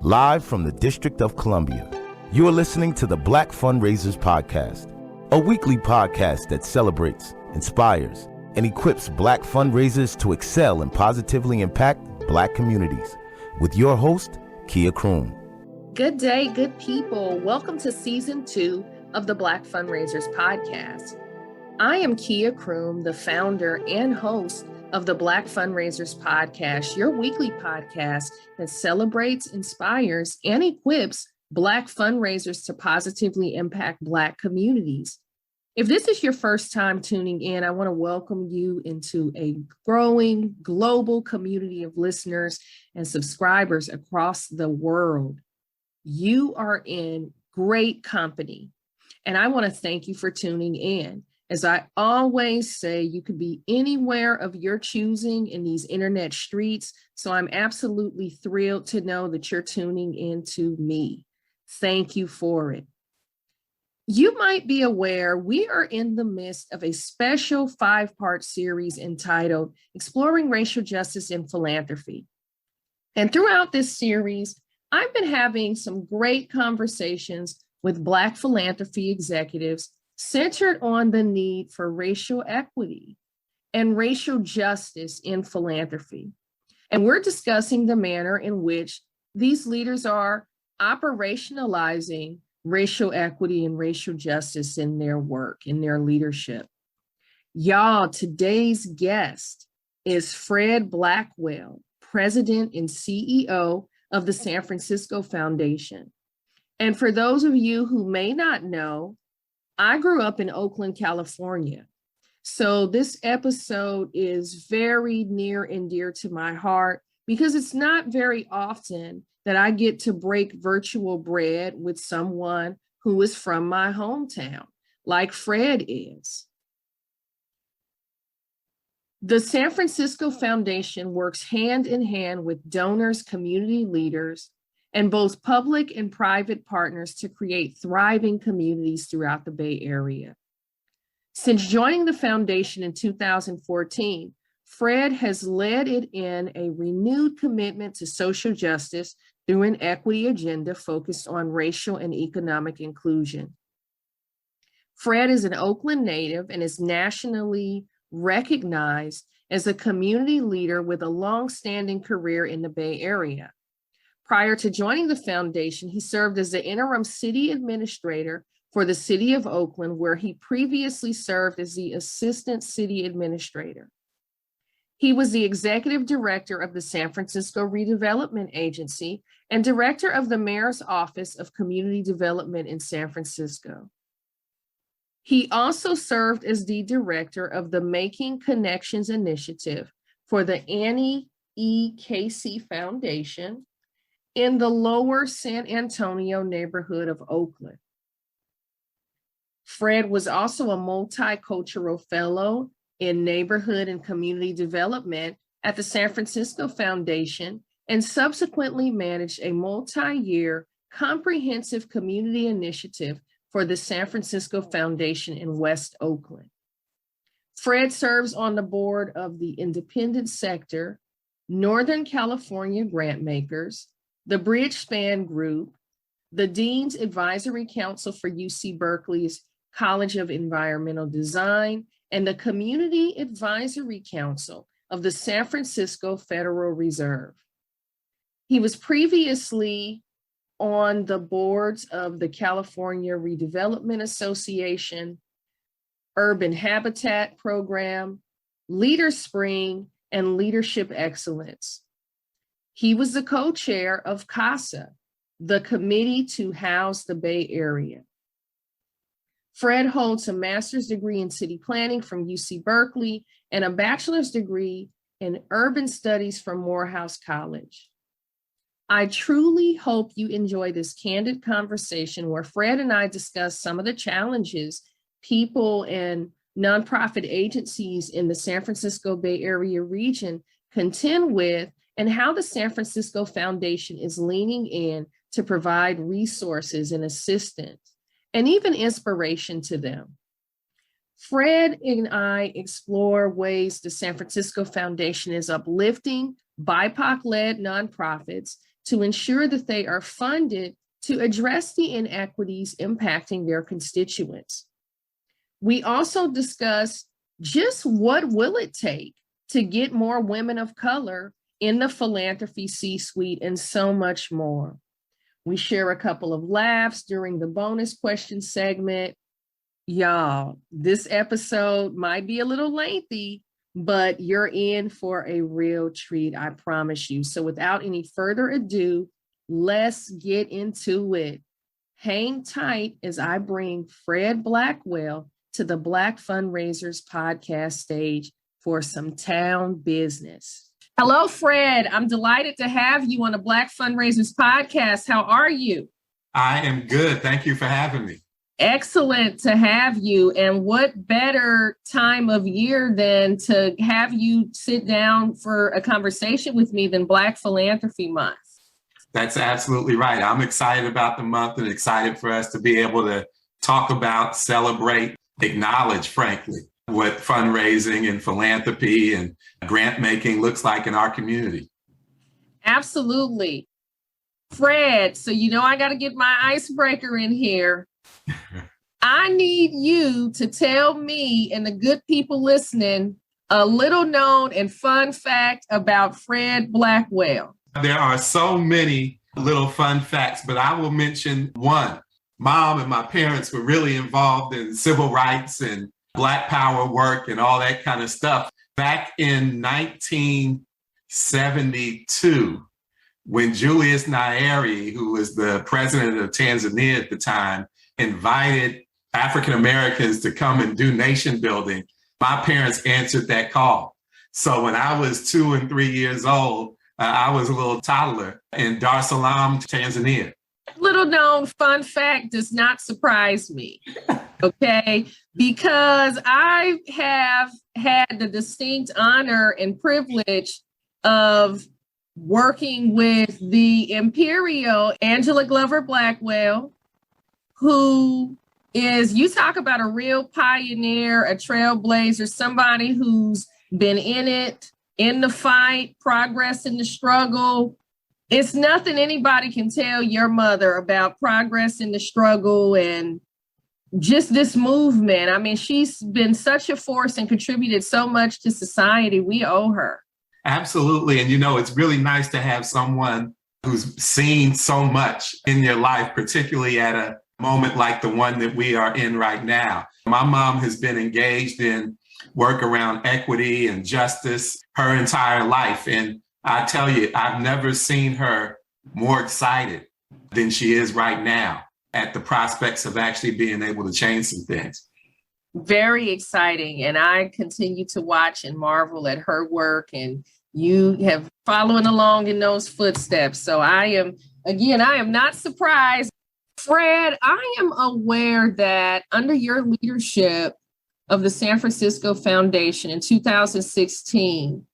live from the District of Columbia. You are listening to the Black Fundraisers Podcast, a weekly podcast that celebrates, inspires, and equips Black fundraisers to excel and positively impact Black communities. With your host, Kia Croom. Good day, good people. Welcome to Season 2 of the Black Fundraisers Podcast. I am Kia Croom, the founder and host of the Black Fundraisers Podcast, your weekly podcast that celebrates, inspires, and equips Black fundraisers to positively impact Black communities. If this is your first time tuning in, I want to welcome you into a growing global community of listeners and subscribers across the world. You are in great company, and I want to thank you for tuning in. As I always say, you could be anywhere of your choosing in these internet streets, so I'm absolutely thrilled to know that you're tuning into me. Thank you for it. You might be aware we are in the midst of a special 5-part series entitled Exploring Racial Justice in Philanthropy. And throughout this series, I've been having some great conversations with Black philanthropy executives centered on the need for racial equity and racial justice in philanthropy. And we're discussing the manner in which these leaders are operationalizing racial equity and racial justice in their work, in their leadership. Y'all, today's guest is Fred Blackwell, President and CEO of the San Francisco Foundation. And for those of you who may not know, I grew up in Oakland, California. So this episode is very near and dear to my heart because it's not very often that I get to break virtual bread with someone who is from my hometown, like Fred is. The San Francisco Foundation works hand in hand with donors, community leaders, and both public and private partners to create thriving communities throughout the Bay Area. Since joining the foundation in 2014, Fred has led it in a renewed commitment to social justice through an equity agenda focused on racial and economic inclusion. Fred is an Oakland native and is nationally recognized as a community leader with a longstanding career in the Bay Area. Prior to joining the foundation, he served as the interim city administrator for the city of Oakland, where he previously served as the assistant city administrator. He was the executive director of the San Francisco Redevelopment Agency and director of the Mayor's Office of Community Development in San Francisco. He also served as the director of the Making Connections Initiative for the Annie E. Casey Foundation in the lower San Antonio neighborhood of Oakland. Fred was also a Multicultural Fellow in Neighborhood and Community Development at the San Francisco Foundation and subsequently managed a multi-year comprehensive community initiative for the San Francisco Foundation in West Oakland. Fred serves on the board of the Independent Sector, Northern California Grantmakers, the Bridge Span Group, the Dean's Advisory Council for UC Berkeley's College of Environmental Design, and the Community Advisory Council of the San Francisco Federal Reserve. He was previously on the boards of the California Redevelopment Association, Urban Habitat Program, Leader Spring, and Leadership Excellence. He was the co-chair of CASA, the Committee to House the Bay Area. Fred holds a master's degree in city planning from UC Berkeley and a bachelor's degree in urban studies from Morehouse College. I truly hope you enjoy this candid conversation where Fred and I discuss some of the challenges people and nonprofit agencies in the San Francisco Bay Area region contend with and how the San Francisco Foundation is leaning in to provide resources and assistance and even inspiration to them. Fred and I explore ways the San Francisco Foundation is uplifting Bypac-led nonprofits to ensure that they are funded to address the inequities impacting their constituents. We also discuss just what will it take to get more women of color in the philanthropy C-suite and so much more. We share a couple of laughs during the bonus question segment. Y'all, this episode might be a little lengthy, but you're in for a real treat, I promise you. So without any further ado, let's get into it. Hang tight as I bring Fred Blackwell to the Black Fundraisers podcast stage for some town business. Hello, Fred. I'm delighted to have you on the Black Fundraisers podcast. How are you? I am good. Thank you for having me. Excellent to have you. And what better time of year than to have you sit down for a conversation with me than Black Philanthropy Month? That's absolutely right. I'm excited about the month and excited for us to be able to talk about, celebrate, acknowledge, frankly, what fundraising and philanthropy and grant making looks like in our community. Absolutely. Fred, so I got to get my icebreaker in here. I need you to tell me and the good people listening a little known and fun fact about Fred Blackwell. There are so many little fun facts, but I will mention one. Mom and my parents were really involved in civil rights and Black Power work and all that kind of stuff. Back in 1972, when Julius Nyerere, who was the president of Tanzania at the time, invited African Americans to come and do nation building, my parents answered that call. So when I was 2 and 3 years old, I was a little toddler in Dar es Salaam, Tanzania. Little known fun fact does not surprise me, okay? Because I have had the distinct honor and privilege of working with the Imperial Angela Glover Blackwell, who is, you talk about a real pioneer, a trailblazer, somebody who's been in it, in the fight, progress in the struggle. It's nothing anybody can tell your mother about progress in the struggle and just this movement. I mean, she's been such a force and contributed so much to society. We owe her. Absolutely. And it's really nice to have someone who's seen so much in your life, particularly at a moment like the one that we are in right now. My mom has been engaged in work around equity and justice her entire life. And I tell you, I've never seen her more excited than she is right now at the prospects of actually being able to change some things. Very exciting. And I continue to watch and marvel at her work, and you have following along in those footsteps. So I am not surprised. Fred, I am aware that under your leadership of the San Francisco Foundation in 2016,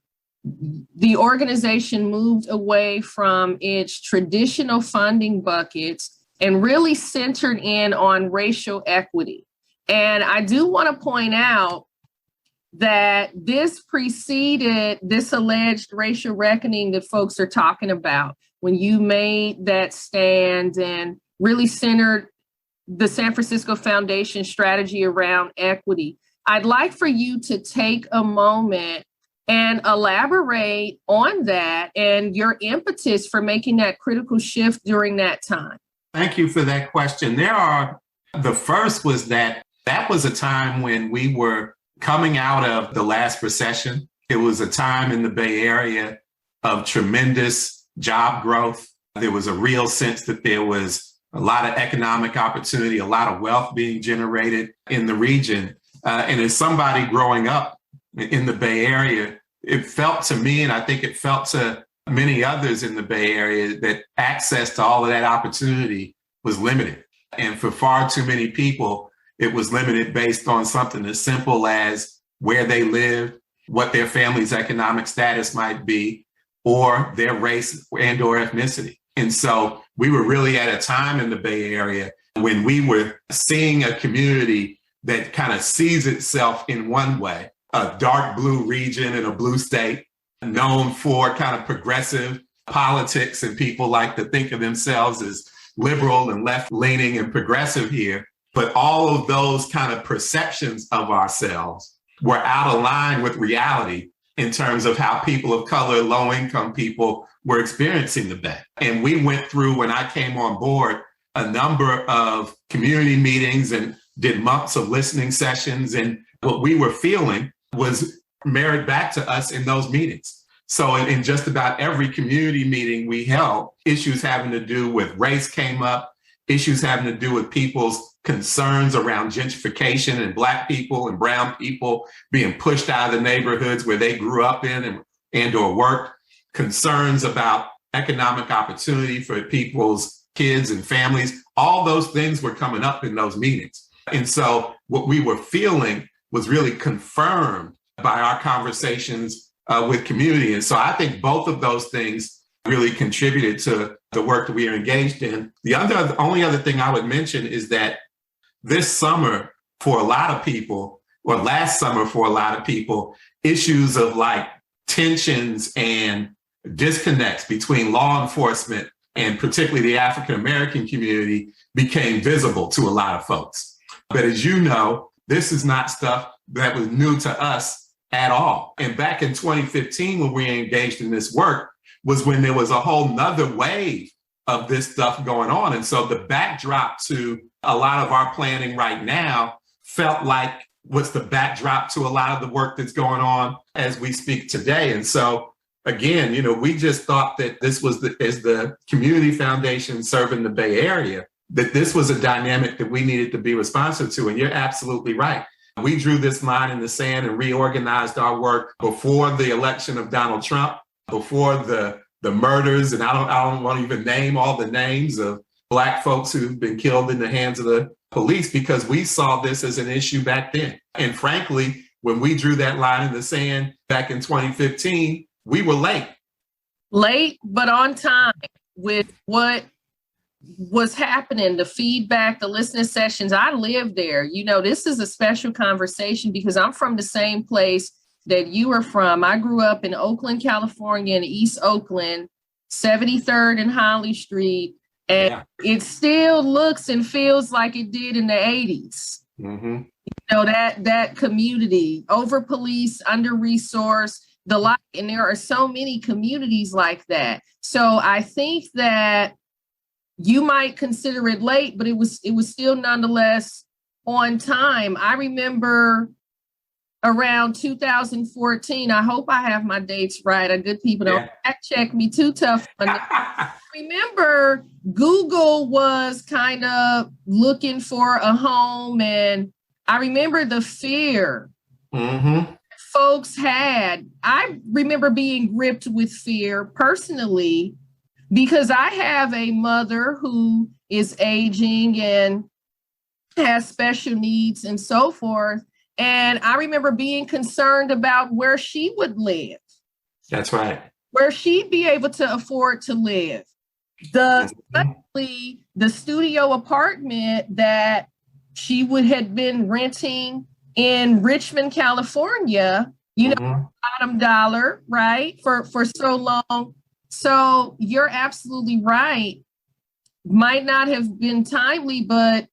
the organization moved away from its traditional funding buckets and really centered in on racial equity. And I do want to point out that this preceded this alleged racial reckoning that folks are talking about when you made that stand and really centered the San Francisco Foundation strategy around equity. I'd like for you to take a moment and elaborate on that and your impetus for making that critical shift during that time. Thank you for that question. The first was that was a time when we were coming out of the last recession. It was a time in the Bay Area of tremendous job growth. There was a real sense that there was a lot of economic opportunity, a lot of wealth being generated in the region. And as somebody growing up in the Bay Area, it felt to me, and I think it felt to many others in the Bay Area, that access to all of that opportunity was limited. And for far too many people, it was limited based on something as simple as where they lived, what their family's economic status might be, or their race and or ethnicity. And so we were really at a time in the Bay Area when we were seeing a community that kind of sees itself in one way, a dark blue region in a blue state, known for kind of progressive politics and people like to think of themselves as liberal and left-leaning and progressive here. But all of those kind of perceptions of ourselves were out of line with reality in terms of how people of color, low-income people were experiencing the Bay. And we went through, when I came on board, a number of community meetings and did months of listening sessions. And what we were feeling was mirrored back to us in those meetings. So in just about every community meeting we held, issues having to do with race came up, issues having to do with people's concerns around gentrification and Black people and brown people being pushed out of the neighborhoods where they grew up in and or worked, concerns about economic opportunity for people's kids and families. All those things were coming up in those meetings. And so what we were feeling was really confirmed by our conversations with community. And so I think both of those things really contributed to the work that we are engaged in. The only other thing I would mention is that this summer, for a lot of people, or last summer for a lot of people, issues of like tensions and disconnects between law enforcement and particularly the African-American community became visible to a lot of folks. But as you know, this is not stuff that was new to us at all. And back in 2015, when we engaged in this work, was when there was a whole nother wave of this stuff going on. And so the backdrop to a lot of our planning right now felt like what's the backdrop to a lot of the work that's going on as we speak today. And so again, we just thought that this was as the community foundation serving the Bay Area, that this was a dynamic that we needed to be responsive to. And you're absolutely right. We drew this line in the sand and reorganized our work before the election of Donald Trump, before the murders, and I don't want to even name all the names of Black folks who've been killed in the hands of the police, because we saw this as an issue back then. And frankly, when we drew that line in the sand back in 2015, we were late. Late, but on time with what was happening, the feedback, the listening sessions. I lived there. This is a special conversation because I'm from the same place that you are from. I grew up in Oakland, California, in East Oakland, 73rd and Holly Street. And It still looks and feels like it did in the 80s. Mm-hmm. That community, over-policed, under-resourced, the like, and there are so many communities like that. So I think that you might consider it late, but it was still nonetheless on time. I remember around 2014, I hope I have my dates right. Good people don't fact check me too tough. I remember Google was kind of looking for a home, and I remember the fear folks had. I remember being gripped with fear personally, because I have a mother who is aging and has special needs and so forth. And I remember being concerned about where she would live. That's right. Where she'd be able to afford to live. Especially the studio apartment that she had been renting in Richmond, California, bottom dollar, right? For so long. So you're absolutely right. Might not have been timely, but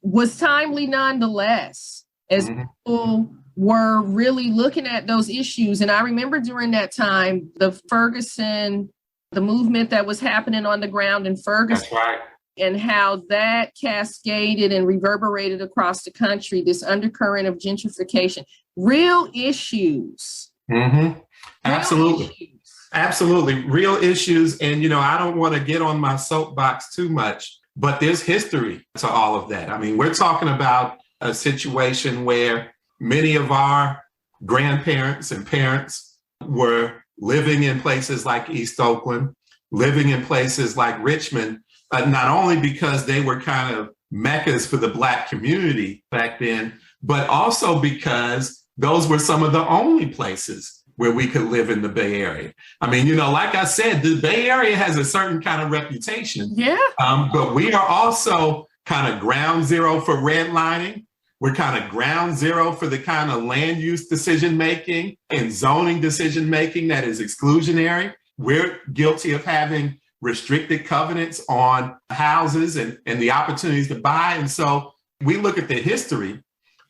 was timely nonetheless, as people were really looking at those issues. And I remember during that time, the movement that was happening on the ground in Ferguson. That's right. And how that cascaded and reverberated across the country, this undercurrent of gentrification, real issues. Mm-hmm. Absolutely. Real issues. Absolutely. Real issues. And, I don't want to get on my soapbox too much, but there's history to all of that. I mean, we're talking about a situation where many of our grandparents and parents were living in places like East Oakland, living in places like Richmond, not only because they were kind of meccas for the Black community back then, but also because those were some of the only places where we could live in the Bay Area. I mean, like I said, the Bay Area has a certain kind of reputation. Yeah. But we are also kind of ground zero for redlining. We're kind of ground zero for the kind of land use decision-making and zoning decision-making that is exclusionary. We're guilty of having restricted covenants on houses and the opportunities to buy. And so we look at the history,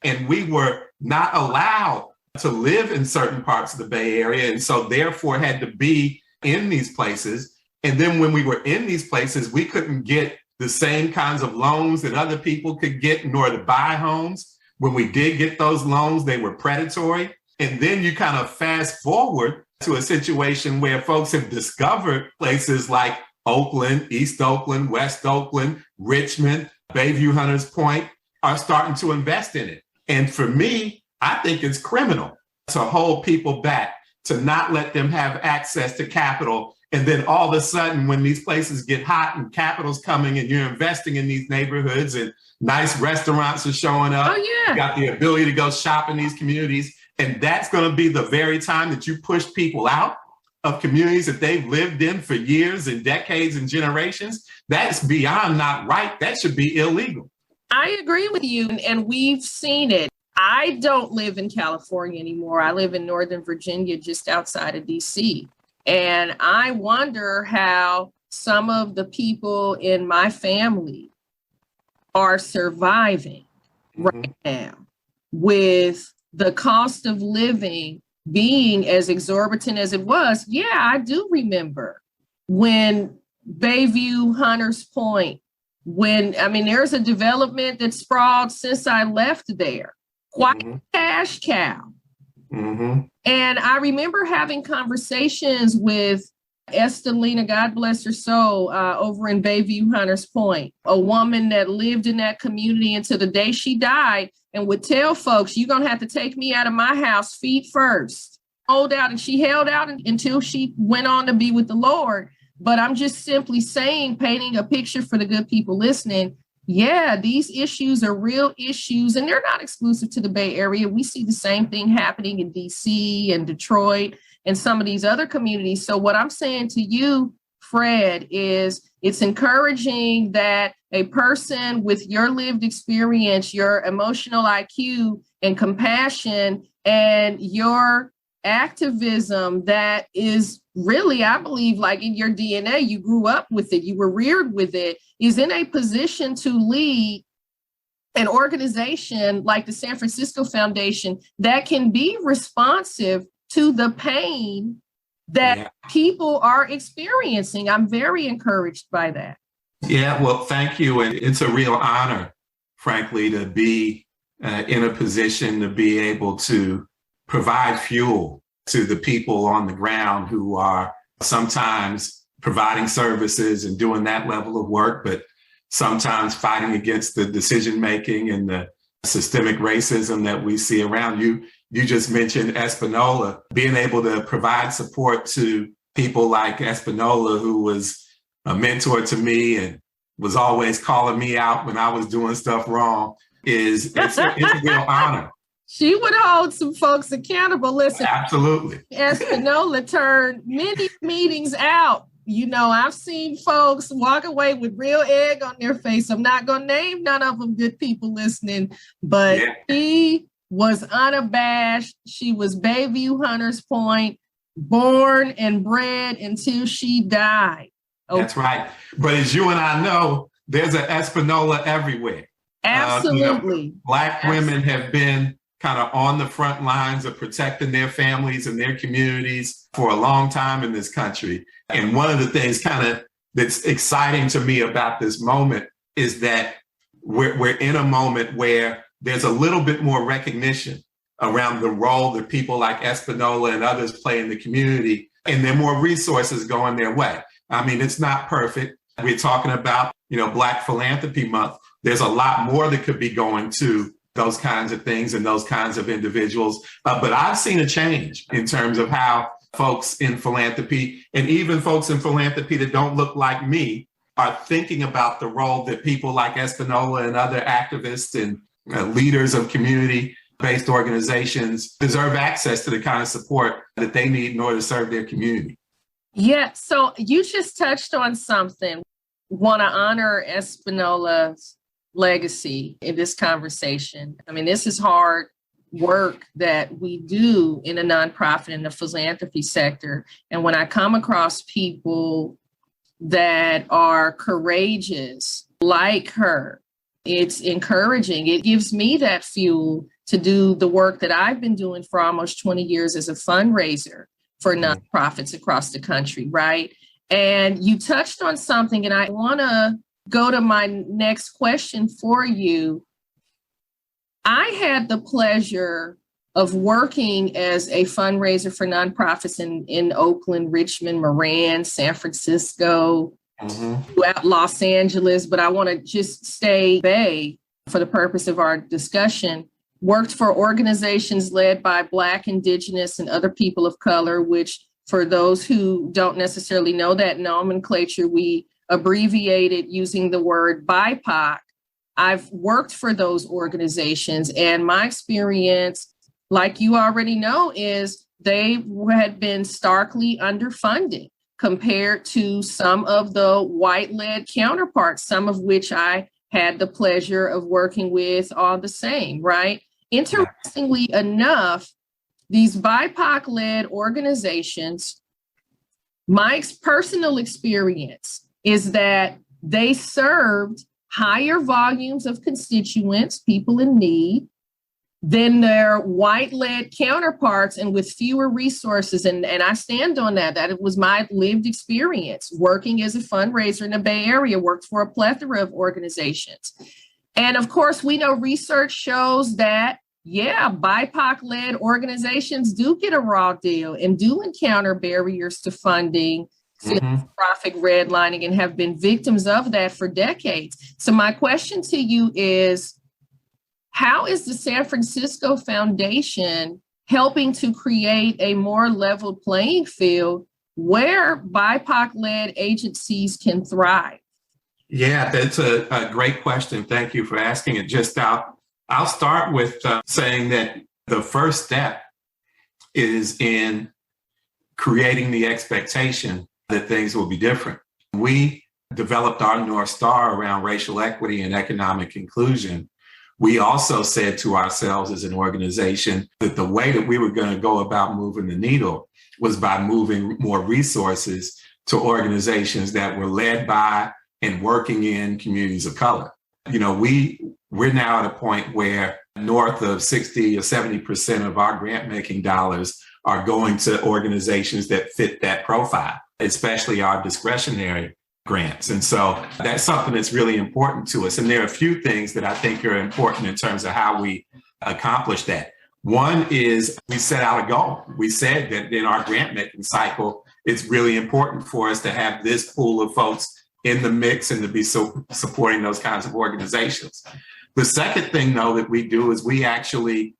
and we were not allowed to live in certain parts of the Bay Area, and so therefore had to be in these places. And then when we were in these places, we couldn't get the same kinds of loans that other people could get in order to buy homes. When we did get those loans, they were predatory. And then you kind of fast forward to a situation where folks have discovered places like Oakland, East Oakland, West Oakland, Richmond, Bayview, Hunters Point are starting to invest in it. And for me, I think it's criminal to hold people back, to not let them have access to capital. And then all of a sudden, when these places get hot and capital's coming and you're investing in these neighborhoods and nice restaurants are showing up, you got the ability to go shop in these communities. And that's going to be the very time that you push people out of communities that they've lived in for years and decades and generations. That's beyond not right. That should be illegal. I agree with you. And we've seen it. I don't live in California anymore. I live in Northern Virginia, just outside of DC. And I wonder how some of the people in my family are surviving right now with the cost of living being as exorbitant as it was. Yeah, I do remember when Bayview, Hunters Point, there's a development that sprawled since I left there. Quite a cash cow. And I remember having conversations with Estelina, God bless her soul, over in Bayview, Hunters Point, a woman that lived in that community until the day she died and would tell folks, you're going to have to take me out of my house feet first. Hold out. And she held out until she went on to be with the Lord. But I'm just simply saying, painting a picture for the good people listening. Yeah, these issues are real issues, and they're not exclusive to the Bay Area. We see the same thing happening in DC and Detroit and some of these other communities. So what I'm saying to you, Fred, is it's encouraging that a person with your lived experience, your emotional IQ and compassion, and your activism that is really, I believe, like in your DNA, you grew up with it, you were reared with it, is in a position to lead an organization like the San Francisco Foundation that can be responsive to the pain that people are experiencing. I'm very encouraged by that. Yeah, well, thank you. And it's a real honor, frankly, to be in a position to be able to provide fuel to the people on the ground who are sometimes providing services and doing that level of work, but sometimes fighting against the decision-making and the systemic racism that we see around you. You just mentioned Espanola, being able to provide support to people like Espanola, who was a mentor to me and was always calling me out when I was doing stuff wrong, it's a real honor. She would hold some folks accountable. Listen, absolutely. Espanola turned many meetings out. You know, I've seen folks walk away with real egg on their face. I'm not going to name none of them, good people listening, but she was unabashed. She was Bayview, Hunters Point, born and bred until she died. Okay. That's right. But as you and I know, there's an Espanola everywhere. Absolutely. Black women have been kind of on the front lines of protecting their families and their communities for a long time in this country. And one of the things that's exciting to me about this moment is that we're in a moment where there's a little bit more recognition around the role that people like Espanola and others play in the community, and there are more resources going their way. I mean, it's not perfect. We're talking about, Black Philanthropy Month. There's a lot more that could be going to those kinds of things and those kinds of individuals. But I've seen a change in terms of how folks in philanthropy, and even folks in philanthropy that don't look like me, are thinking about the role that people like Espanola and other activists and leaders of community-based organizations deserve access to the kind of support that they need in order to serve their community. Yeah, so you just touched on something. Want to honor Espanola's legacy in this conversation. I mean, this is hard work that we do in a nonprofit in the philanthropy sector. And when I come across people that are courageous like her, it's encouraging. It gives me that fuel to do the work that I've been doing for almost 20 years as a fundraiser for nonprofits across the country, right? And you touched on something, and I want to go to my next question for you. I had the pleasure of working as a fundraiser for nonprofits in Oakland, Richmond, Moran, San Francisco, throughout Los Angeles, but I want to just stay Bay for the purpose of our discussion. Worked for organizations led by Black, Indigenous, and other people of color, which for those who don't necessarily know that nomenclature, we abbreviated using the word Bypac. I've worked for those organizations, and my experience, like you already know, is they had been starkly underfunded compared to some of the white-led counterparts, some of which I had the pleasure of working with all the same, right? Interestingly enough, these BIPOC-led organizations, my personal experience is that they served higher volumes of constituents, people in need, than their white-led counterparts and with fewer resources. And I stand on that. That it was my lived experience working as a fundraiser in the Bay Area, worked for a plethora of organizations. And of course, we know research shows that, yeah, BIPOC-led organizations do get a raw deal and do encounter barriers to funding, philanthropic redlining, and have been victims of that for decades. So my question to you is, how is the San Francisco Foundation helping to create a more level playing field where BIPOC-led agencies can thrive? Yeah, that's a great question. Thank you for asking it. Just I'll start with saying that the first step is in creating the expectation that things will be different. We developed our North Star around racial equity and economic inclusion. We also said to ourselves as an organization that the way that we were going to go about moving the needle was by moving more resources to organizations that were led by and working in communities of color. You know, we're now at a point where north of 60 or 70% of our grant making dollars are going to organizations that fit that profile, especially our discretionary grants. And so that's something that's really important to us. And there are a few things that I think are important in terms of how we accomplish that. One is we set out a goal. We said that in our grant making cycle, it's really important for us to have this pool of folks in the mix and to be supporting those kinds of organizations. The second thing, though, that we do is we actually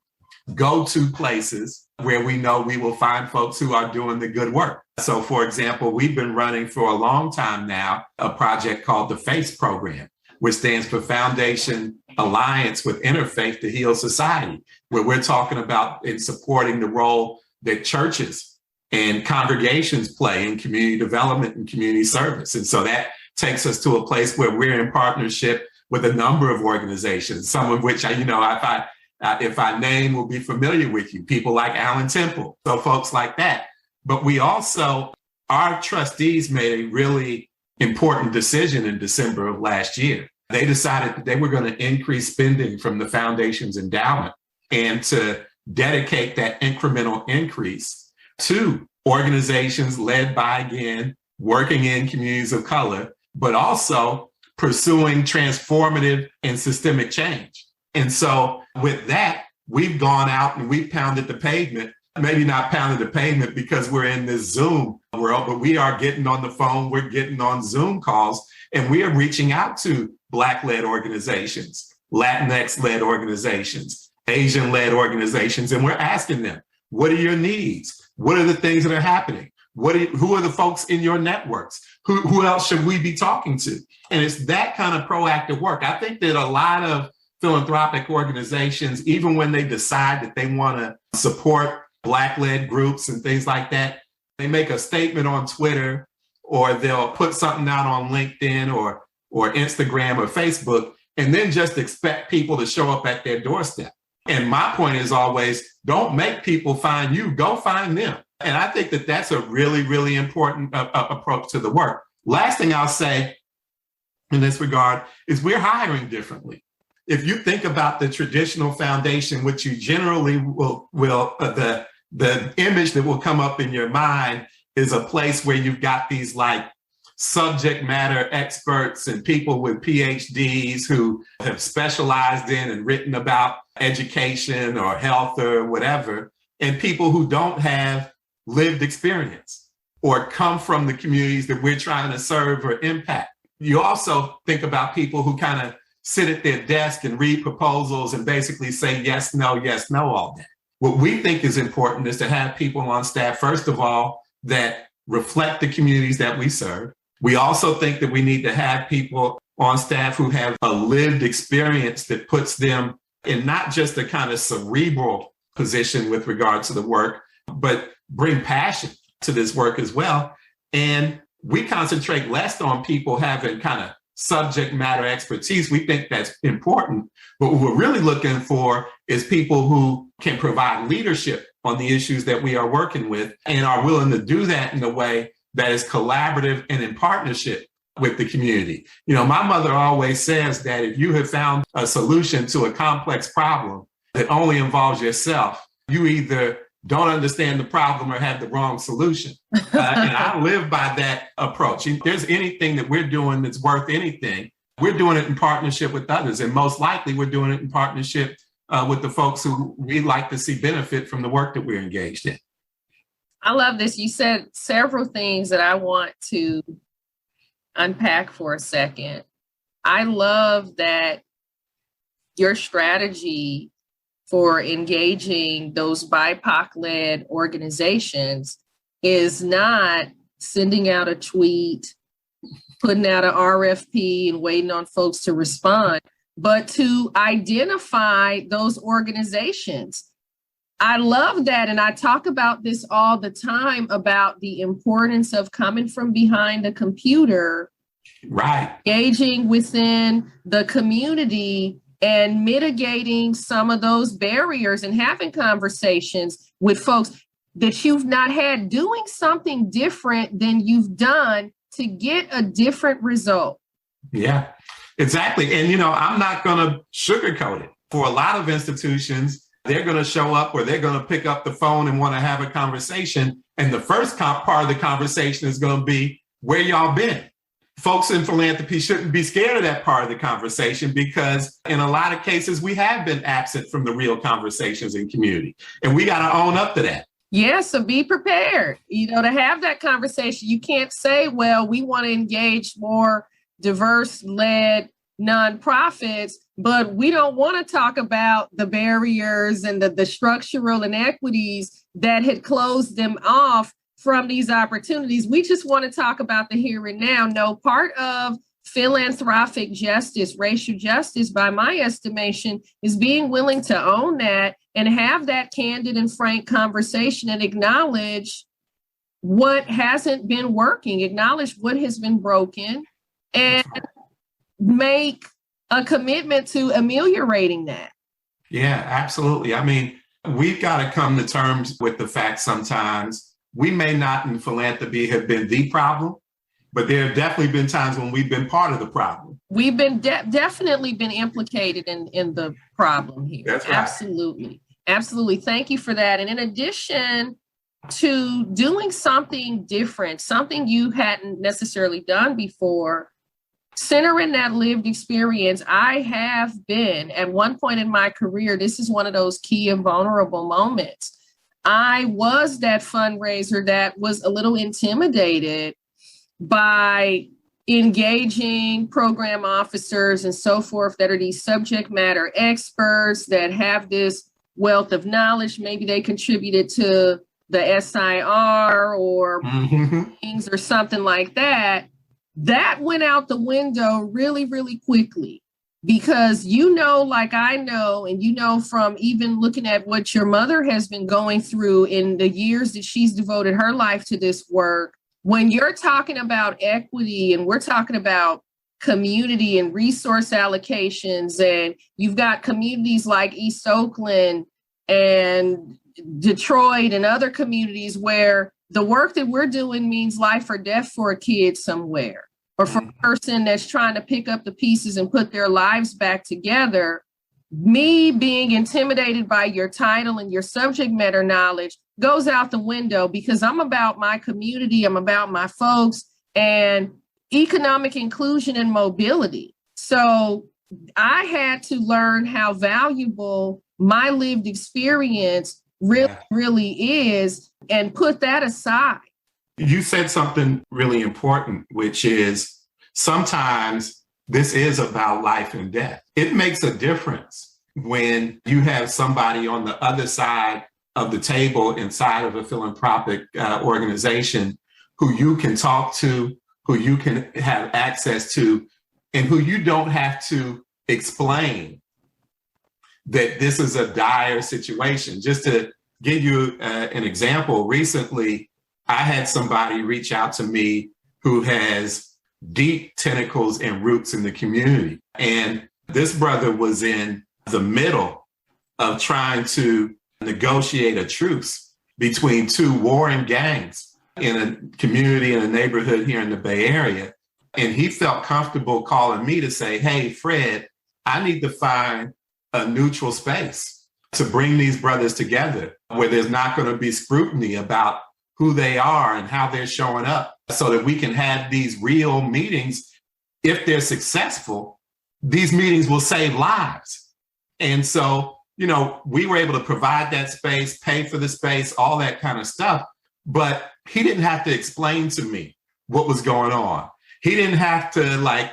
go to places where we know we will find folks who are doing the good work. So, for example, we've been running for a long time now a project called the FACE program, which stands for Foundation Alliance with Interfaith to Heal Society, where we're talking about in supporting the role that churches and congregations play in community development and community service. And so that takes us to a place where we're in partnership with a number of organizations, some of which, if I name, will be familiar with you, people like Alan Temple, so folks like that. But we also, our trustees made a really important decision in December of last year. They decided that they were going to increase spending from the foundation's endowment and to dedicate that incremental increase to organizations led by, again, working in communities of color, but also pursuing transformative and systemic change. And so with that, we've gone out and we've pounded the pavement, maybe not pounded the pavement because we're in this Zoom world, but we are getting on the phone, we're getting on Zoom calls, and we are reaching out to Black-led organizations, Latinx-led organizations, Asian-led organizations, and we're asking them, what are your needs? What are the things that are happening? Who are the folks in your networks? Who else should we be talking to? And it's that kind of proactive work. I think that a lot of philanthropic organizations, even when they decide that they want to support Black-led groups and things like that, they make a statement on Twitter, or they'll put something out on LinkedIn or Instagram or Facebook, and then just expect people to show up at their doorstep. And my point is always, don't make people find you, go find them. And I think that that's a really, really important approach to the work. Last thing I'll say in this regard is we're hiring differently. If you think about the traditional foundation, which you generally will the image that will come up in your mind is a place where you've got these like subject matter experts and people with PhDs who have specialized in and written about education or health or whatever, and people who don't have lived experience or come from the communities that we're trying to serve or impact. You also think about people who kind of sit at their desk and read proposals and basically say yes, no, all day. What we think is important is to have people on staff, first of all, that reflect the communities that we serve. We also think that we need to have people on staff who have a lived experience that puts them in not just a kind of cerebral position with regard to the work, but bring passion to this work as well. And we concentrate less on people having kind of subject matter expertise. We think that's important. But what we're really looking for is people who can provide leadership on the issues that we are working with and are willing to do that in a way that is collaborative and in partnership with the community. You know, my mother always says that if you have found a solution to a complex problem that only involves yourself, you either don't understand the problem or have the wrong solution. And I live by that approach. If there's anything that we're doing that's worth anything, we're doing it in partnership with others. And most likely we're doing it in partnership with the folks who we like to see benefit from the work that we're engaged in. I love this. You said several things that I want to unpack for a second. I love that your strategy for engaging those BIPOC-led organizations is not sending out a tweet, putting out an RFP and waiting on folks to respond, but to identify those organizations. I love that. And I talk about this all the time about the importance of coming from behind a computer, right, engaging within the community and mitigating some of those barriers and having conversations with folks that you've not had, doing something different than you've done to get a different result. Yeah, exactly. And, you know, I'm not going to sugarcoat it. For a lot of institutions, they're going to show up or they're going to pick up the phone and want to have a conversation. And the first part of the conversation is going to be, where y'all been? Folks in philanthropy shouldn't be scared of that part of the conversation because in a lot of cases, we have been absent from the real conversations in community. And we got to own up to that. Yeah, so be prepared, to have that conversation. You can't say, well, we want to engage more diverse-led nonprofits, but we don't want to talk about the barriers and the structural inequities that had closed them off from these opportunities. We just want to talk about the here and now. No, part of philanthropic justice, racial justice, by my estimation, is being willing to own that and have that candid and frank conversation and acknowledge what hasn't been working, acknowledge what has been broken, and make a commitment to ameliorating that. Yeah, absolutely. I mean, we've got to come to terms with the fact sometimes we may not in philanthropy have been the problem, but there have definitely been times when we've been part of the problem. We've been definitely been implicated in the problem here. That's right. Absolutely. Absolutely. Thank you for that. And in addition to doing something different, something you hadn't necessarily done before, centering that lived experience, I have been at one point in my career, this is one of those key and vulnerable moments. I was that fundraiser that was a little intimidated by engaging program officers and so forth that are these subject matter experts that have this wealth of knowledge. Maybe they contributed to the SIR or things or something like that. That went out the window really, really quickly. Because like I know, and from even looking at what your mother has been going through in the years that she's devoted her life to this work, when you're talking about equity and we're talking about community and resource allocations. And you've got communities like East Oakland and Detroit and other communities where the work that we're doing means life or death for a kid somewhere, or for a person that's trying to pick up the pieces and put their lives back together. Me being intimidated by your title and your subject matter knowledge goes out the window, because I'm about my community, I'm about my folks, and economic inclusion and mobility. So I had to learn how valuable my lived experience really is, and put that aside. You said something really important, which is sometimes this is about life and death. It makes a difference when you have somebody on the other side of the table inside of a philanthropic organization who you can talk to, who you can have access to, and who you don't have to explain that this is a dire situation. Just to give you an example, recently, I had somebody reach out to me who has deep tentacles and roots in the community. And this brother was in the middle of trying to negotiate a truce between two warring gangs in a community, in a neighborhood here in the Bay Area. And he felt comfortable calling me to say, hey, Fred, I need to find a neutral space to bring these brothers together where there's not going to be scrutiny about who they are and how they're showing up, so that we can have these real meetings. If they're successful, these meetings will save lives. And so, we were able to provide that space, pay for the space, all that kind of stuff. But he didn't have to explain to me what was going on. He didn't have to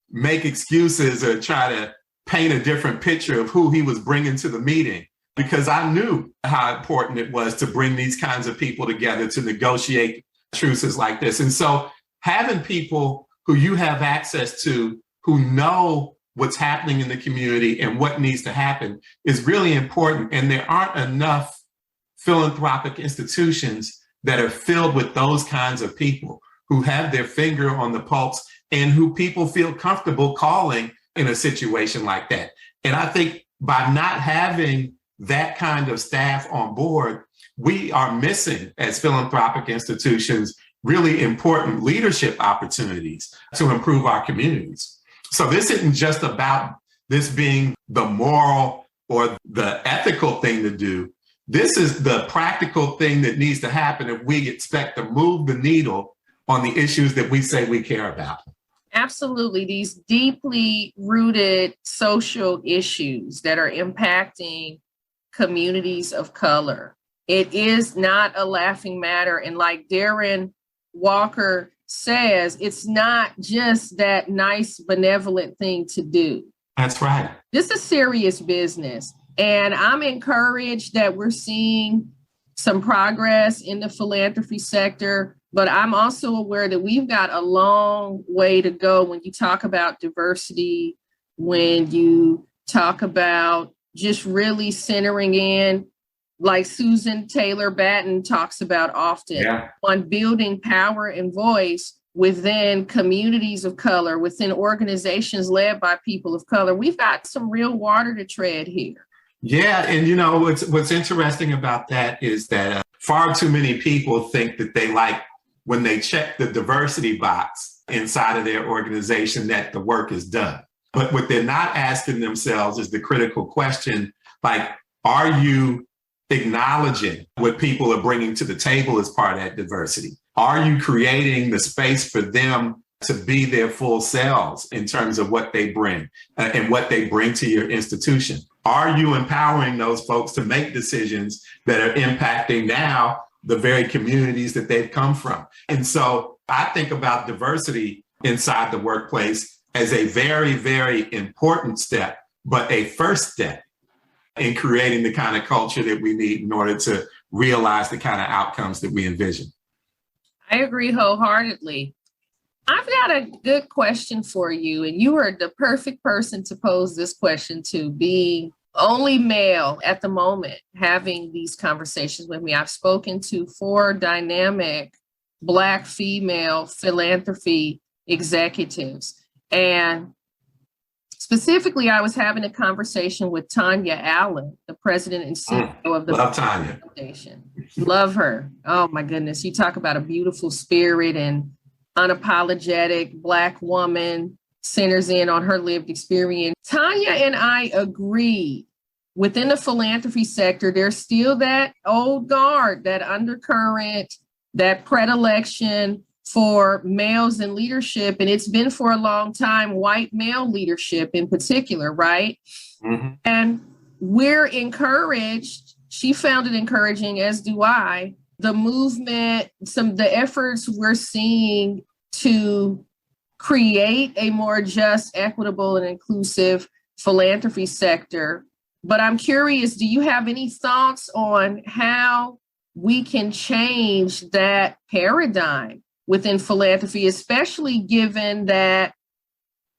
make excuses or try to paint a different picture of who he was bringing to the meeting, because I knew how important it was to bring these kinds of people together to negotiate truces like this. And so having people who you have access to, who know what's happening in the community and what needs to happen, is really important. And there aren't enough philanthropic institutions that are filled with those kinds of people who have their finger on the pulse and who people feel comfortable calling in a situation like that. And I think by not having that kind of staff on board, we are missing, as philanthropic institutions, really important leadership opportunities to improve our communities. So this isn't just about this being the moral or the ethical thing to do. This is the practical thing that needs to happen if we expect to move the needle on the issues that we say we care about. Absolutely. These deeply rooted social issues that are impacting communities of color. It is not a laughing matter. And like Darren Walker says, it's not just that nice, benevolent thing to do. That's right. This is serious business. And I'm encouraged that we're seeing some progress in the philanthropy sector, but I'm also aware that we've got a long way to go when you talk about diversity, when you talk about just really centering in, like Susan Taylor Batten talks about often, on building power and voice within communities of color, within organizations led by people of color. We've got some real water to tread here. Yeah, and what's interesting about that is that far too many people think that they when they check the diversity box inside of their organization that the work is done. But what they're not asking themselves is the critical question, are you acknowledging what people are bringing to the table as part of that diversity? Are you creating the space for them to be their full selves in terms of what they bring and what they bring to your institution? Are you empowering those folks to make decisions that are impacting now the very communities that they've come from? And so I think about diversity inside the workplace as a very, very important step, but a first step in creating the kind of culture that we need in order to realize the kind of outcomes that we envision. I agree wholeheartedly. I've got a good question for you, and you are the perfect person to pose this question to, being only male at the moment, having these conversations with me. I've spoken to 4 dynamic Black female philanthropy executives. And specifically, I was having a conversation with Tanya Allen, the president and CEO of the Love Tanya Foundation. Love her. Oh my goodness. You talk about a beautiful spirit and unapologetic Black woman, centers in on her lived experience. Tanya and I agree. Within the philanthropy sector, there's still that old guard, that undercurrent, that predilection for males in leadership. And it's been for a long time, white male leadership in particular, right? Mm-hmm. And we're encouraged. She found it encouraging, as do I, the movement, the efforts we're seeing to create a more just, equitable, and inclusive philanthropy sector. But I'm curious, do you have any thoughts on how we can change that paradigm within philanthropy, especially given that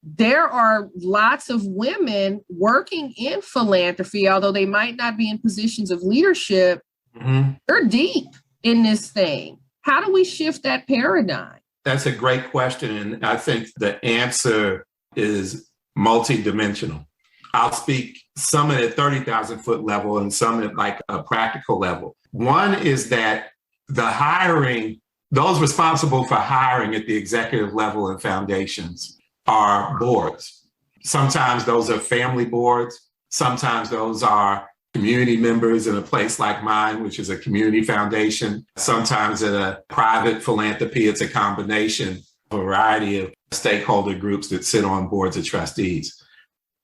there are lots of women working in philanthropy, although they might not be in positions of leadership, they're deep in this thing. How do we shift that paradigm? That's a great question. And I think the answer is multidimensional. I'll speak some at a 30,000 foot level and some at like a practical level. One is that the hiring, those responsible for hiring at the executive level in foundations are boards. Sometimes those are family boards. Sometimes those are community members in a place like mine, which is a community foundation. Sometimes at a private philanthropy, it's a combination, a variety of stakeholder groups that sit on boards of trustees.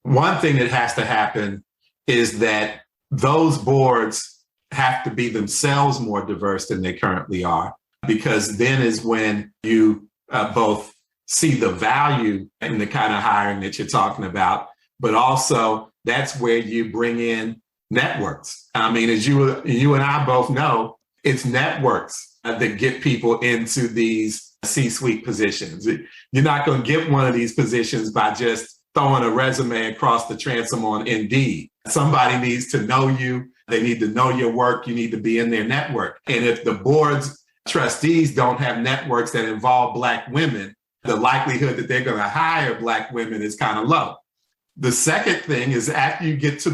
One thing that has to happen is that those boards have to be themselves more diverse than they currently are, because then is when you both see the value in the kind of hiring that you're talking about, but also that's where you bring in networks. I mean, as you and I both know, it's networks that get people into these C-suite positions. You're not going to get one of these positions by just throwing a resume across the transom on Indeed. Somebody needs to know you. They need to know your work. You need to be in their network. And if the board's trustees don't have networks that involve Black women, the likelihood that they're going to hire Black women is kind of low. The second thing is after you get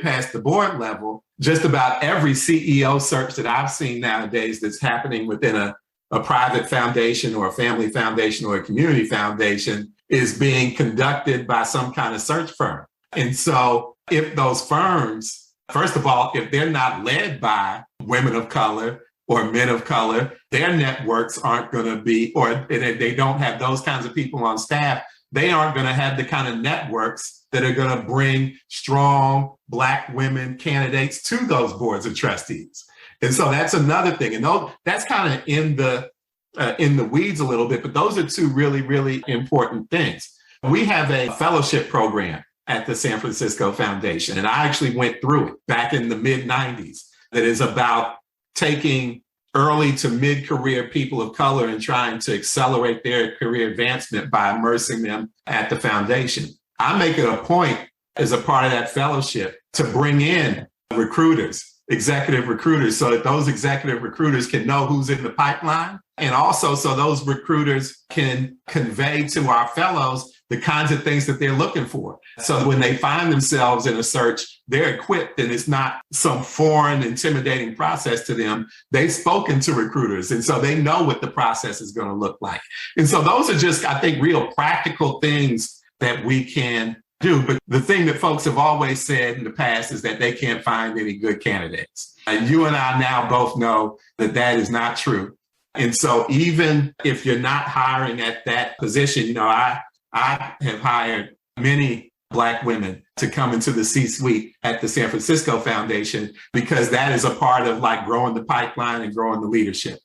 past the board level, just about every CEO search that I've seen nowadays that's happening within a private foundation or a family foundation or a community foundation is being conducted by some kind of search firm. And so if those firms, first of all, if they're not led by women of color or men of color, their networks aren't going to be, or if they don't have those kinds of people on staff, they aren't going to have the kind of networks that are going to bring strong Black women candidates to those boards of trustees. And so that's another thing. And that's kind of in the weeds a little bit, but those are two really, really important things. We have a fellowship program at the San Francisco Foundation, and I actually went through it back in the mid-90s that is about taking early to mid-career people of color and trying to accelerate their career advancement by immersing them at the foundation. I make it a point as a part of that fellowship to bring in recruiters, executive recruiters, so that those executive recruiters can know who's in the pipeline. And also so those recruiters can convey to our fellows the kinds of things that they're looking for. So when they find themselves in a search, they're equipped and it's not some foreign, intimidating process to them. They've spoken to recruiters, and so they know what the process is going to look like. And so those are just, I think, real practical things that we can do. But the thing that folks have always said in the past is that they can't find any good candidates. And you and I now both know that that is not true. And so even if you're not hiring at that position, I have hired many Black women to come into the C-suite at the San Francisco Foundation, because that is a part of like growing the pipeline and growing the leadership.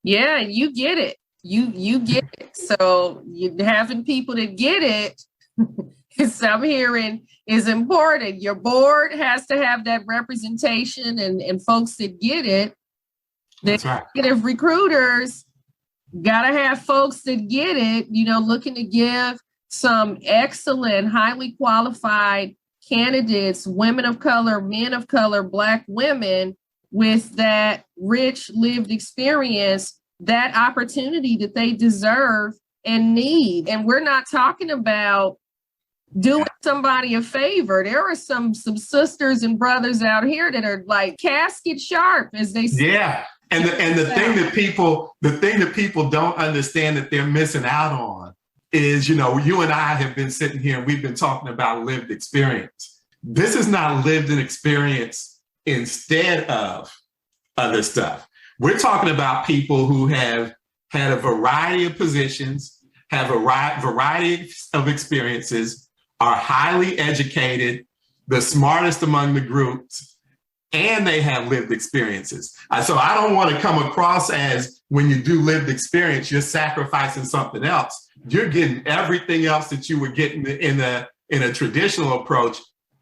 Yeah, you get it. You get it. So having people that get it, I'm hearing, is important. Your board has to have that representation and folks that get it. The executive recruiters got to have folks that get it, looking to give some excellent, highly qualified candidates, women of color, men of color, Black women with that rich lived experience, that opportunity that they deserve and need. And we're not talking about doing somebody a favor. There are some sisters and brothers out here that are like casket sharp, as they say. Yeah. And the thing that people don't understand that they're missing out on is, you and I have been sitting here and we've been talking about lived experience. This is not lived experience instead of other stuff. We're talking about people who have had a variety of positions, have a variety of experiences, are highly educated, the smartest among the groups, and they have lived experiences. So I don't want to come across as when you do lived experience, you're sacrificing something else. You're getting everything else that you were getting in a traditional approach,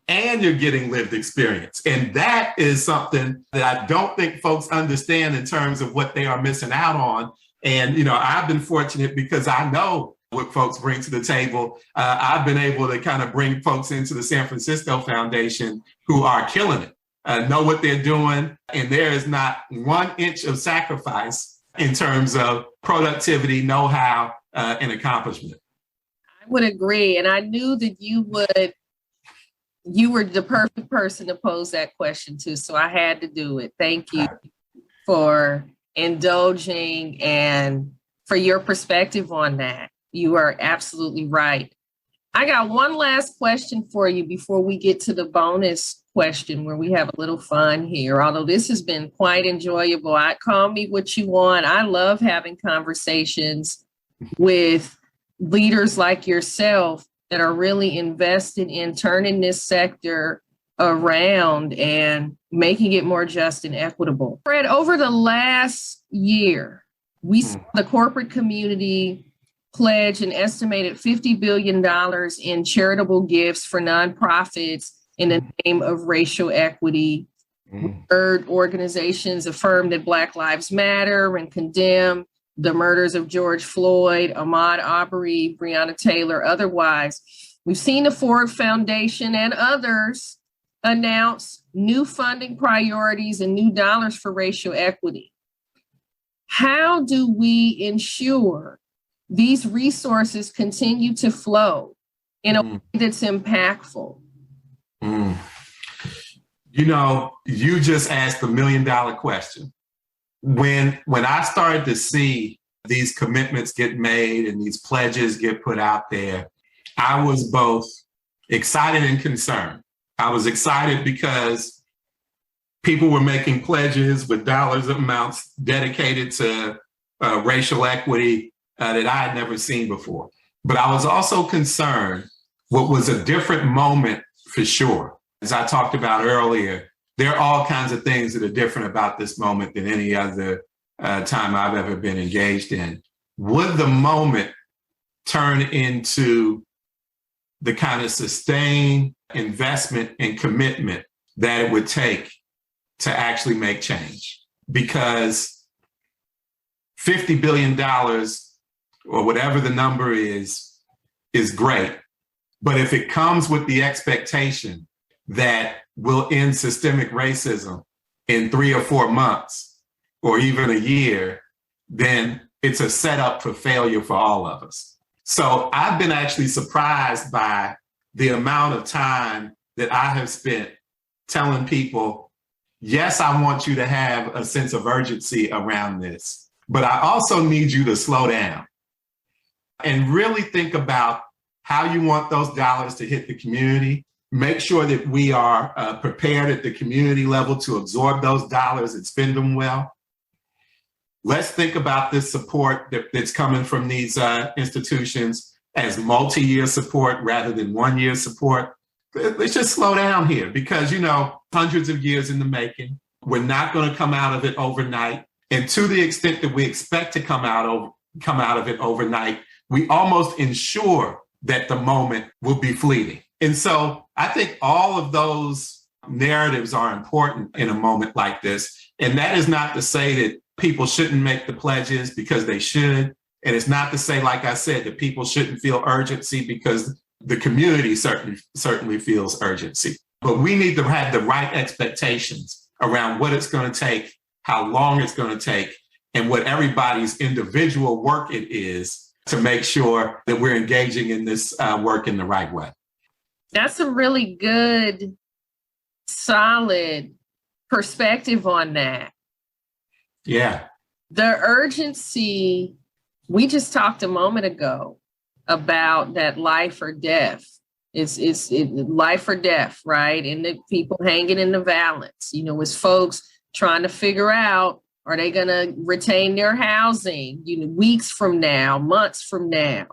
and you're getting lived experience. And that is something that I don't think folks understand in terms of what they are missing out on. And, I've been fortunate because I know what folks bring to the table. I've been able to kind of bring folks into the San Francisco Foundation who are killing it, know what they're doing. And there is not 1 inch of sacrifice in terms of productivity, know-how, and accomplishment. I would agree. And I knew that you were the perfect person to pose that question to. So I had to do it. Thank you for indulging and for your perspective on that. You are absolutely right. I got one last question for you before we get to the bonus question where we have a little fun here. Although this has been quite enjoyable. Call me what you want. I love having conversations with leaders like yourself that are really invested in turning this sector around and making it more just and equitable. Fred, over the last year, we saw the corporate community pledge an estimated $50 billion in charitable gifts for nonprofits in the name of racial equity. We heard organizations affirm that Black Lives Matter and condemn the murders of George Floyd, Ahmaud Arbery, Breonna Taylor, otherwise. We've seen the Ford Foundation and others announce new funding priorities and new dollars for racial equity. How do we ensure these resources continue to flow in a way that's impactful? You just asked the $1 million question. When I started to see these commitments get made and these pledges get put out there, I was both excited and concerned. I was excited because people were making pledges with dollars amounts dedicated to racial equity that I had never seen before. But I was also concerned what was a different moment for sure. As I talked about earlier, there are all kinds of things that are different about this moment than any other time I've ever been engaged in. Would the moment turn into the kind of sustained investment and commitment that it would take to actually make change? Because $50 billion or whatever the number is great. But if it comes with the expectation that we'll end systemic racism in 3 or 4 months or even a year, then it's a setup for failure for all of us. So I've been actually surprised by the amount of time that I have spent telling people, yes, I want you to have a sense of urgency around this, but I also need you to slow down and really think about how you want those dollars to hit the community. Make sure that we are prepared at the community level to absorb those dollars and spend them well. Let's think about this support that's coming from these institutions as multi-year support rather than 1-year support. Let's just slow down here because, hundreds of years in the making. We're not going to come out of it overnight. And to the extent that we expect to come out of it overnight, we almost ensure that the moment will be fleeting. And so I think all of those narratives are important in a moment like this. And that is not to say that people shouldn't make the pledges because they should. And it's not to say, like I said, that people shouldn't feel urgency because the community certainly feels urgency. But we need to have the right expectations around what it's going to take, how long it's going to take, and what everybody's individual work it is to make sure that we're engaging in this work in the right way. That's a really good, solid perspective on that. Yeah. The urgency, we just talked a moment ago about that life or death. It's life or death, right? And the people hanging in the balance, as folks trying to figure out, are they going to retain their housing, weeks from now, months from now,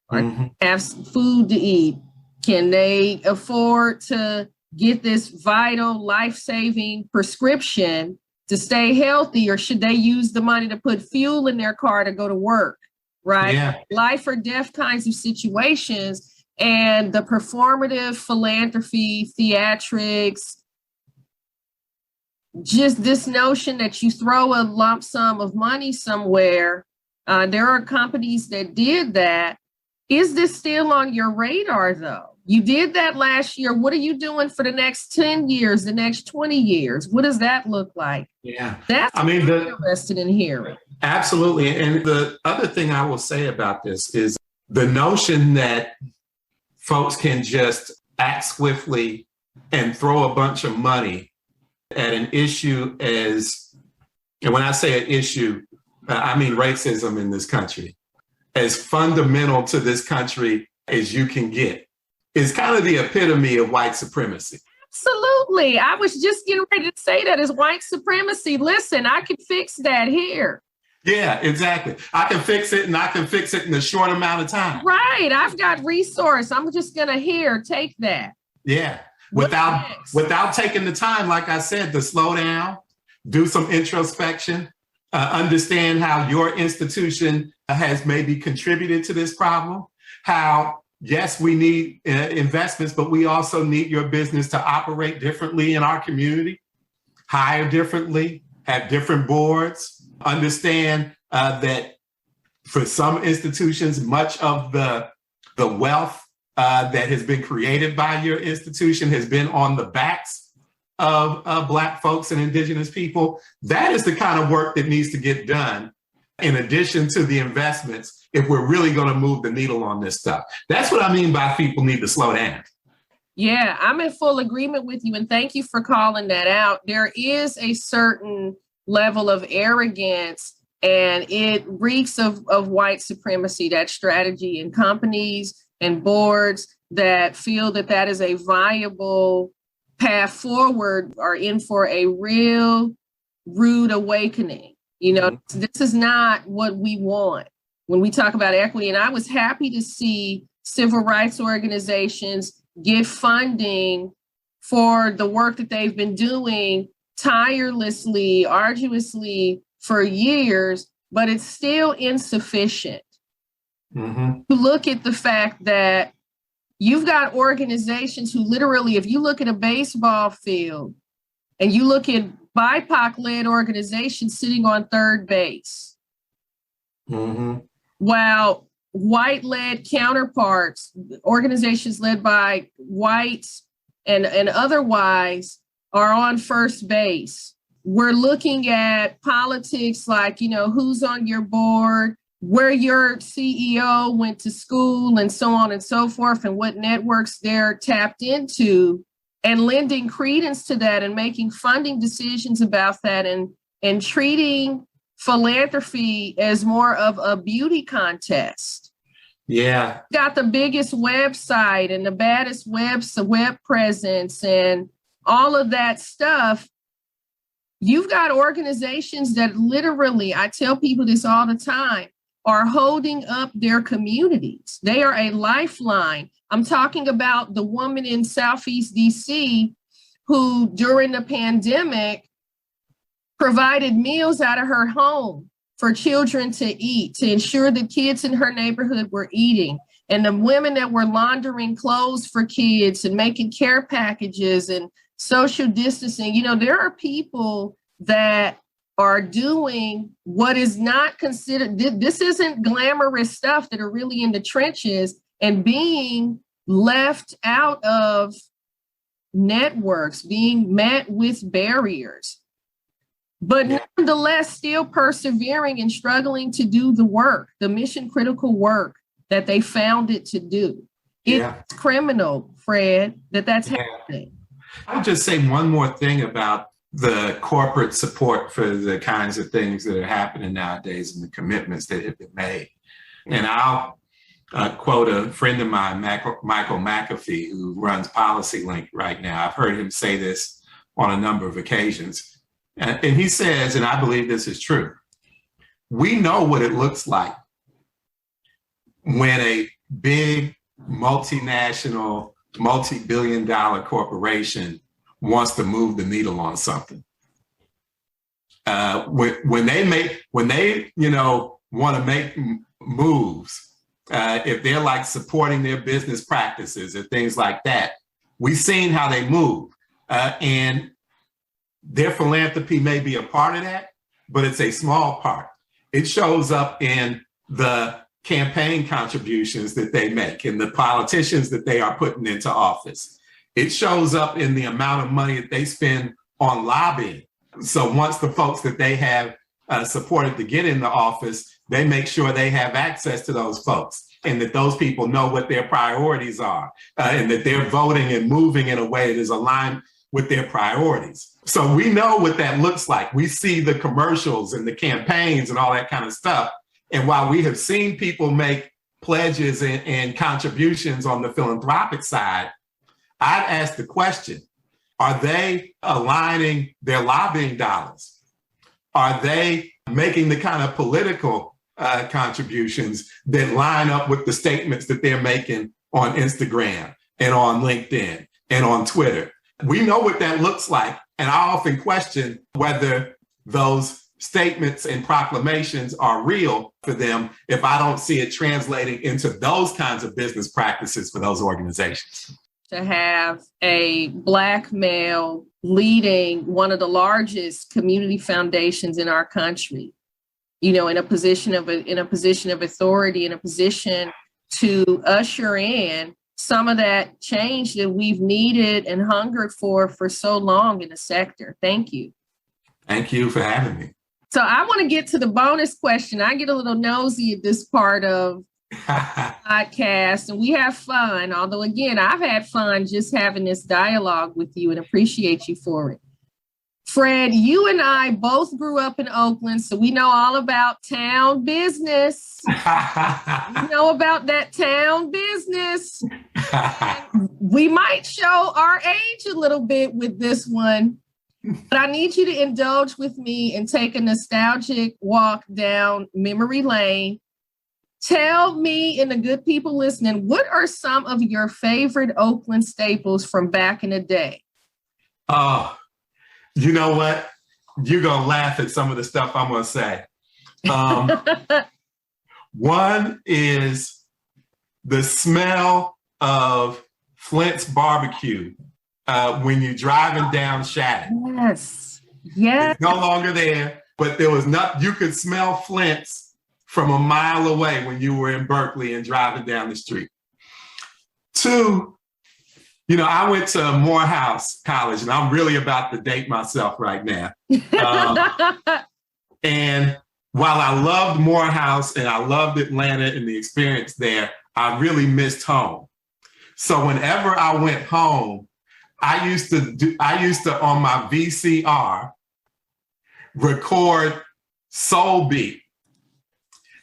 or have food to eat? Can they afford to get this vital life-saving prescription to stay healthy, or should they use the money to put fuel in their car to go to work, right? Yeah. Life or death kinds of situations. And the performative philanthropy, theatrics, just this notion that you throw a lump sum of money somewhere. There are companies that did that. Is this still on your radar, though? You did that last year. What are you doing for the next 10 years, the next 20 years? What does that look like? Yeah. That's what I'm interested in hearing. Absolutely. And the other thing I will say about this is the notion that folks can just act swiftly and throw a bunch of money at an issue and when I say an issue, I mean racism in this country, as fundamental to this country as you can get, is kind of the epitome of white supremacy. Absolutely. I was just getting ready to say that as white supremacy. Listen, I can fix that here. Yeah, exactly. I can fix it, and I can fix it in a short amount of time. Right. I've got resource. I'm just going to take that. Yeah. Without taking the time, like I said, to slow down, do some introspection, understand how your institution has maybe contributed to this problem, how, yes, we need investments, but we also need your business to operate differently in our community, hire differently, have different boards. Understand that for some institutions, much of the wealth that has been created by your institution has been on the backs of Black folks and Indigenous people. That is the kind of work that needs to get done in addition to the investments if we're really going to move the needle on this stuff. That's what I mean by people need to slow down. Yeah, I'm in full agreement with you. And thank you for calling that out. There is a certain level of arrogance, and it reeks of white supremacy, that strategy in companies and boards that feel that is a viable path forward are in for a real rude awakening. This is not what we want when we talk about equity. And I was happy to see civil rights organizations get funding for the work that they've been doing tirelessly, arduously for years, but it's still insufficient. To look at the fact that you've got organizations who literally, if you look at a baseball field and you look at BIPOC-led organizations sitting on third base, while white-led counterparts, organizations led by whites and otherwise, are on first base. We're looking at politics like, who's on your board, where your CEO went to school, and so on and so forth, and what networks they're tapped into, and lending credence to that and making funding decisions about that, and treating philanthropy as more of a beauty contest. Yeah. Got the biggest website and the baddest web presence and all of that stuff. You've got organizations that literally, I tell people this all the time, are holding up their communities. They are a lifeline. I'm talking about the woman in Southeast DC who, during the pandemic, provided meals out of her home for children to eat, to ensure that kids in her neighborhood were eating. And the women that were laundering clothes for kids and making care packages and social distancing. There are people that are doing what is not considered, this isn't glamorous stuff, that are really in the trenches and being left out of networks, being met with barriers. but nonetheless, still persevering and struggling to do the work, the mission critical work that they found it to do. It's criminal, Fred, that's happening. I would just say one more thing about the corporate support for the kinds of things that are happening nowadays and the commitments that have been made. And I'll quote a friend of mine, Michael McAfee, who runs PolicyLink right now. I've heard him say this on a number of occasions. And he says, and I believe this is true, we know what it looks like when a big multinational, multi-billion-dollar corporation wants to move the needle on something. When they want to make moves, if they're like supporting their business practices or things like that, we've seen how they move. And their philanthropy may be a part of that, but it's a small part. It shows up in the campaign contributions that they make and the politicians that they are putting into office. It shows up in the amount of money that they spend on lobbying. So once the folks that they have supported to get into office, they make sure they have access to those folks and that those people know what their priorities are and that they're voting and moving in a way that is aligned with their priorities. So we know what that looks like. We see the commercials and the campaigns and all that kind of stuff. And while we have seen people make pledges and contributions on the philanthropic side, I'd ask the question, are they aligning their lobbying dollars? Are they making the kind of political contributions that line up with the statements that they're making on Instagram and on LinkedIn and on Twitter? We know what that looks like. And I often question whether those statements and proclamations are real for them if I don't see it translating into those kinds of business practices for those organizations. To have a Black male leading one of the largest community foundations in our country, in a position of authority, in a position to usher in some of that change that we've needed and hungered for so long in the sector. Thank you. Thank you for having me. So I want to get to the bonus question. I get a little nosy at this part of the podcast, and we have fun. Although, again, I've had fun just having this dialogue with you and appreciate you for it. Fred, you and I both grew up in Oakland, so we know all about town business. We know about that town business. We might show our age a little bit with this one. But I need you to indulge with me and take a nostalgic walk down memory lane. Tell me and the good people listening, what are some of your favorite Oakland staples from back in the day? Oh, you know what? You're going to laugh at some of the stuff I'm going to say. One is the smell of Flint's barbecue. When you're driving down Shattuck. Yes. It's no longer there, but there was you could smell Flint's from a mile away when you were in Berkeley and driving down the street. Two, I went to Morehouse College, and I'm really about to date myself right now. And while I loved Morehouse and I loved Atlanta and the experience there, I really missed home. So whenever I went home, I used to on my VCR record Soul Beat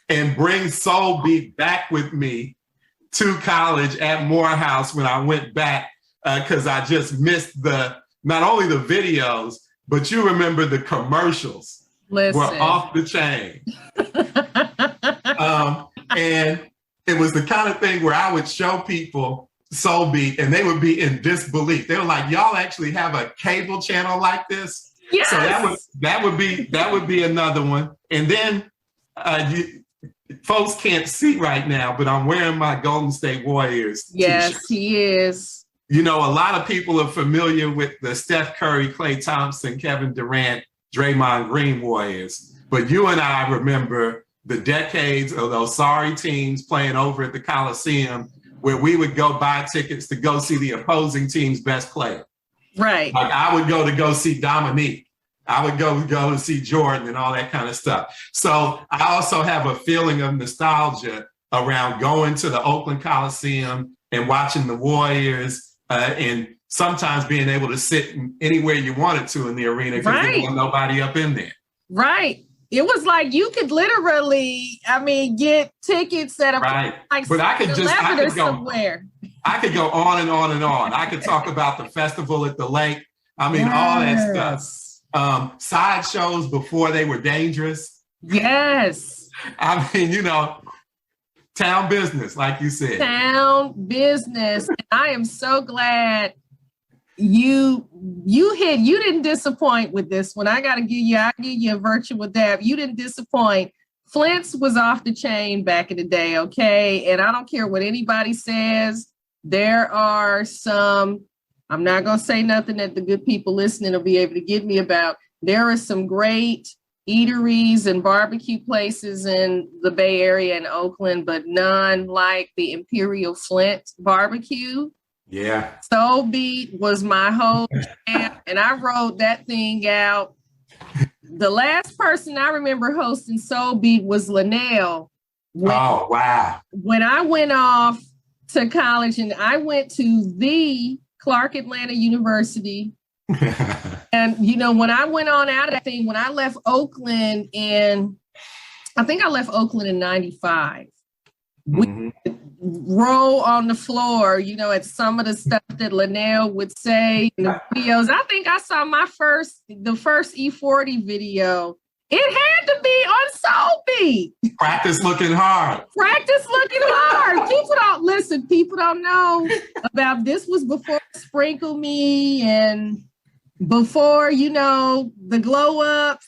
and bring Soul Beat back with me to college at Morehouse when I went back because I just missed not only the videos, but you remember the commercials were off the chain. And it was the kind of thing where I would show people Soul Beat and they would be in disbelief. They were like, y'all actually have a cable channel like this? Yes. So that would be another one. And then folks can't see right now, but I'm wearing my Golden State Warriors Yes, t-shirt. He is. A lot of people are familiar with the Steph Curry, Klay Thompson, Kevin Durant, Draymond Green Warriors. But you and I remember the decades of those sorry teams playing over at the Coliseum where we would go buy tickets to go see the opposing team's best player. Right. Like I would go see Dominique I would go to see Jordan and all that kind of stuff. So I also have a feeling of nostalgia around going to the Oakland Coliseum and watching the Warriors, and sometimes being able to sit anywhere you wanted to in the arena because there was nobody up in there. Right. It was like you could literally, get tickets at a like, but I could go somewhere. I could go on and on and on. I could talk about the festival at the lake. All that stuff. Sideshows before they were dangerous. Yes. Town business, like you said. Town business. I am so glad you didn't disappoint with this one. I'll give you a virtual dab. You didn't disappoint. Flint's was off the chain back in the day, okay? And I don't care what anybody says. There are some, I'm not going to say nothing that the good people listening will be able to get me about. There are some great eateries and barbecue places in the Bay Area and Oakland, but none like the Imperial Flint barbecue. Yeah. Soul Beat was my whole jam, and I wrote that thing out. The last person I remember hosting Soul Beat was Linnell. Oh, wow. When I went off to college, and I went to the Clark Atlanta University. And, when I went on out of that thing, when I left Oakland I think I left Oakland in 95. We roll on the floor, at some of the stuff that Linnell would say in the videos. I think I saw the first E40 video. It had to be on Soul Beat. Practice looking hard. People don't know about this. Was before Sprinkle Me and before, the glow up.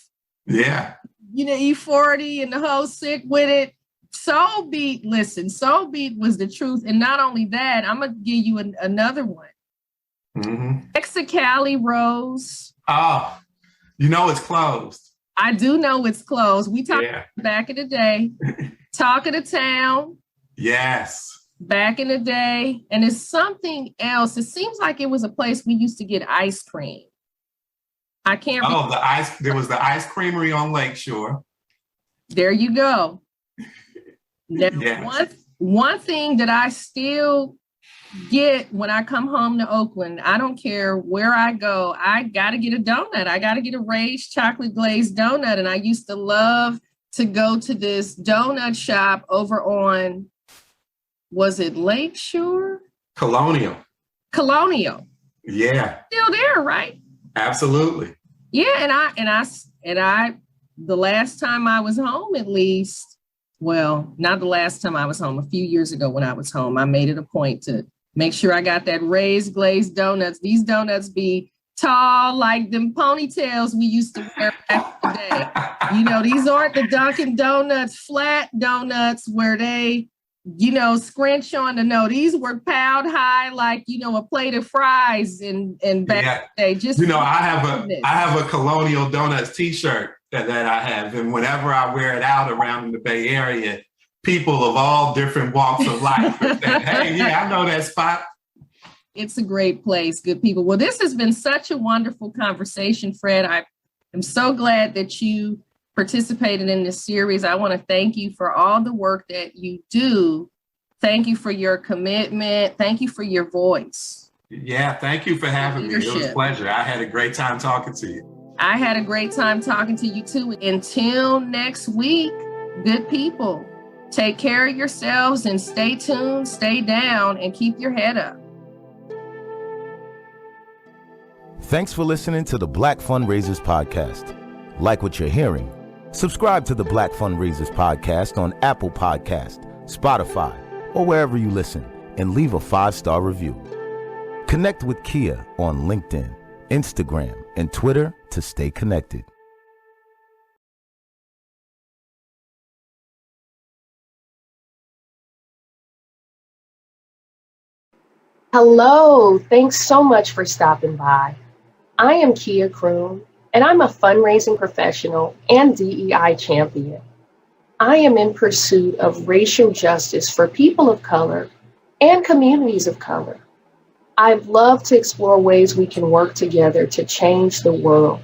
Yeah. E40 and the whole sick with it. Soul Beat was the truth. And not only that, I'm going to give you another one. Mexicali Rose. Oh, it's closed. I do know it's closed. We talked back in the day. Talk of the Town. Yes. Back in the day. And it's something else. It seems like it was a place we used to get ice cream. I can't. Oh, there was the ice creamery on Lakeshore. There you go. Now, one thing that I still get when I come home to Oakland, I don't care where I go, I got to get a donut. I got to get a Ray's chocolate glazed donut. And I used to love to go to this donut shop over on, was it Lakeshore? Colonial. Yeah. Still there, right? Absolutely. Yeah. And I, the last time I was home, at least, well, not the last time I was home, a few years ago when I was home, I made it a point to make sure I got that Ray's glazed donuts. These donuts be tall like them ponytails we used to wear back in the day. These aren't the Dunkin' Donuts flat donuts where they, scrunch on the no. These were piled high like, a plate of fries and back in the day. Just I have a Colonial Donuts t-shirt that I have. And whenever I wear it out around the Bay Area, people of all different walks of life say, hey, I know that spot. It's a great place, good people. Well, this has been such a wonderful conversation, Fred. I am so glad that you participated in this series. I want to thank you for all the work that you do. Thank you for your commitment. Thank you for your voice. Yeah, thank you for having me. It was a pleasure. I had a great time talking to you. I had a great time talking to you too. Until next week, good people, take care of yourselves and stay tuned, stay down, and keep your head up. Thanks for listening to the Black Fundraisers Podcast. Like what you're hearing? Subscribe to the Black Fundraisers Podcast on Apple Podcast, Spotify, or wherever you listen, and leave a 5-star review. Connect with Kia on LinkedIn, Instagram, and Twitter to stay connected. Hello, thanks so much for stopping by. I am Kia Croom, and I'm a fundraising professional and DEI champion. I am in pursuit of racial justice for people of color and communities of color. I'd love to explore ways we can work together to change the world.